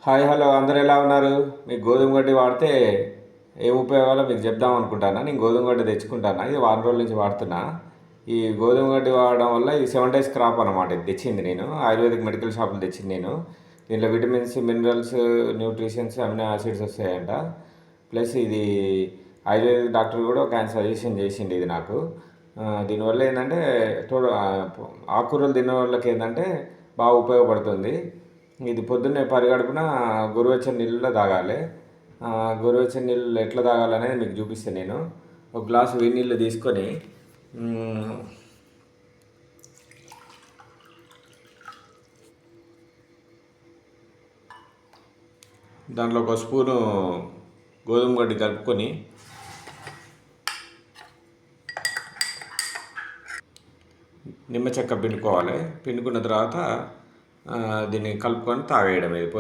Hi hello అందరు ఎలా ఉన్నారు? మీకు గోధుమ గడ్డి వాడితే ఏం ఉపయోగాలో మీకు చెప్దాం అనుకుంటాను. నేను గోధుమ గడ్డి తెచ్చుకుంటాను, ఇది వారం రోజుల నుంచి వాడుతున్నా. ఈ గోధుమ గడ్డి వాడడం వల్ల ఇది 7 days క్రాప్ అనమాట. ఇది తెచ్చింది నేను ఆయుర్వేదిక్ మెడికల్ షాప్లో తెచ్చింది నేను. దీంట్లో vitamins, minerals, nutritions, amino acids వస్తాయంట. ప్లస్ ఇది ఆయుర్వేదిక్ డాక్టర్ కూడా ఒక ఆయన సజెషన్ చేసిండు ఇది నాకు. దీనివల్ల ఏంటంటే ఆకుకూరలు తిన్న వాళ్ళకి ఏంటంటే బాగా ఉపయోగపడుతుంది. ఇది పొద్దున్నే పరిగడుపున గోరువెచ్చని నీళ్ళలో తాగాలి. గోరువెచ్చని నీళ్ళు ఎట్లా తాగాలనేది మీకు చూపిస్తాను నేను. ఒక గ్లాసు వేడి నీళ్ళు తీసుకొని దాంట్లో ఒక స్పూను గోధుమ గడ్డి కలుపుకొని నిమ్మ చెక్క పిండుకోవాలి. పిండుకున్న తర్వాత దీన్ని కలుపుకొని తాగేయడం.